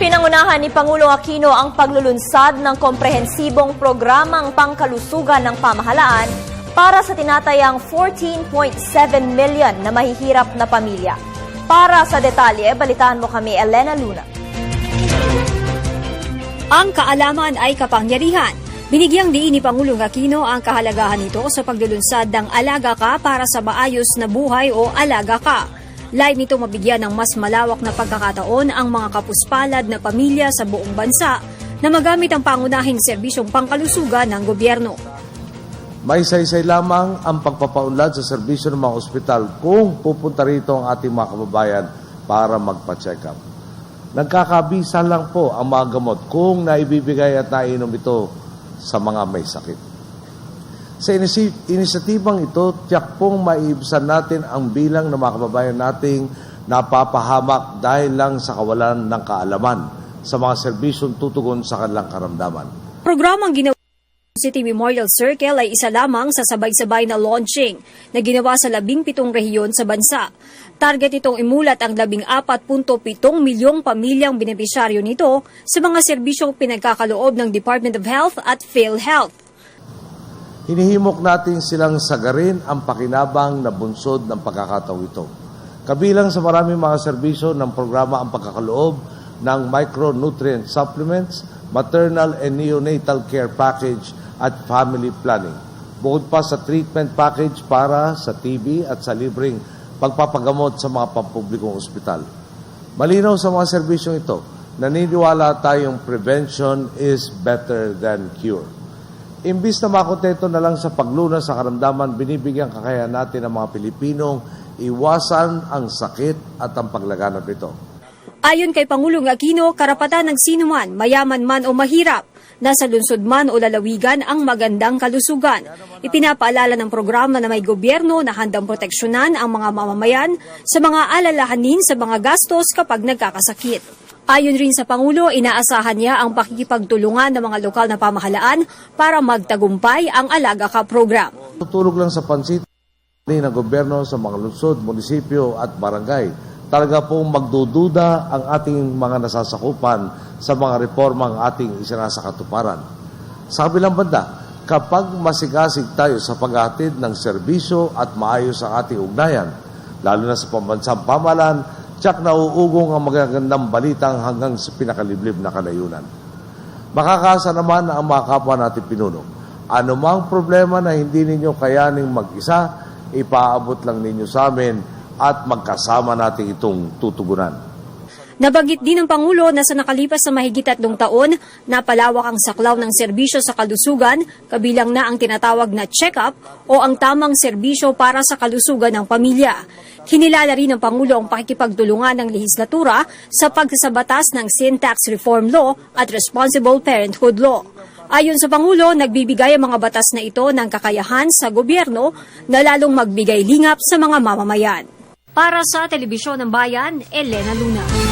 Pinangunahan ni Pangulong Aquino ang paglulunsad ng komprehensibong programang pangkalusugan ng pamahalaan para sa tinatayang 14.7 million na mahihirap na pamilya. Para sa detalye, balitaan mo kami, Elena Luna. Ang kaalaman ay kapangyarihan. Binigyang diin ni Pangulong Aquino ang kahalagahan nito sa paglulunsad ng Alaga Ka para sa Maayos na Buhay o Alaga Ka. Layo nito mabigyan ng mas malawak na pagkakataon ang mga kapuspalad na pamilya sa buong bansa na magamit ang pangunahing serbisyong pangkalusugan ng gobyerno. May saysay lamang ang pagpapaunlad sa serbisyo ng mga ospital kung pupunta rito ang ating mga kababayan para magpa-check up. Nagkakabisa lang po ang mga gamot kung naibibigay at nainom ito sa mga may sakit. Sa inisyatibang ito, tiyak pong maiibsan natin ang bilang ng mga kababayan nating napapahamak dahil lang sa kawalan ng kaalaman sa mga serbisyong tutugon sa kanilang karamdaman. Programang ginawa City Memorial Circle ay isa lamang sa sabay-sabay na launching na ginawa sa 17 rehiyon sa bansa. Target itong imulat ang 14.7 milyong pamilyang benepisyaryo nito sa mga serbisyong pinagkakaloob ng Department of Health at PhilHealth. Hinihimok natin silang sagarin ang pakinabang na bunsod ng pagkakataong ito. Kabilang sa maraming mga serbisyo ng programa ang pagkakaloob ng micronutrient supplements, maternal and neonatal care package at family planning. Bukod pa sa treatment package para sa TB at sa libreng pagpapagamot sa mga pampublikong ospital. Malinaw sa mga serbisyong ito, naniniwala tayong prevention is better than cure. Imbis na makontento na lang sa paglunas sa karamdaman, binibigyan kakayahan natin ang mga Pilipinong iwasan ang sakit at ang paglaganap nito. Ayon kay Pangulong Aquino, karapatan ng sinuman, mayaman man o mahirap, nasa lungsod man o lalawigan ang magandang kalusugan. Ipinapaalala ng programa na may gobyerno na handang proteksyonan ang mga mamamayan sa mga alalahanin sa mga gastos kapag nagkakasakit. Ayon rin sa Pangulo, inaasahan niya ang pakikipagtulungan ng mga lokal na pamahalaan para magtagumpay ang Alaga Ka program. Tutulog lang sa pansit ng gobyerno sa mga lungsod, munisipyo at barangay. Talaga pong magdududa ang ating mga nasasakupan sa mga reformang ating isinasakatuparan. Sa kabilang banda, kapag masigasig tayo sa paghatid ng serbisyo at maayos ang ating ugnayan, lalo na sa pambansang pamahalaan, tiyak na uugong ang magagandang balitang hanggang sa pinakaliblib na kalayunan. Makakasa naman ang mga kapwa natin pinuno. Ano mang problema na hindi ninyo kayaning mag-isa, ipaabot lang ninyo sa amin at magkasama natin itong tutugunan. Nabanggit din ng Pangulo na sa nakalipas na mahigit 3 taon, napalawak ang saklaw ng serbisyo sa kalusugan, kabilang na ang tinatawag na check-up o ang tamang serbisyo para sa kalusugan ng pamilya. Kinilala rin ng Pangulo ang pakikipagtulungan ng lehislatura sa pagsasabatas ng Sin Tax Reform Law at Responsible Parenthood Law. Ayon sa Pangulo, nagbibigay ang mga batas na ito ng kakayahan sa gobyerno na lalong magbigay lingap sa mga mamamayan. Para sa Telebisyon ng Bayan, Elena Luna.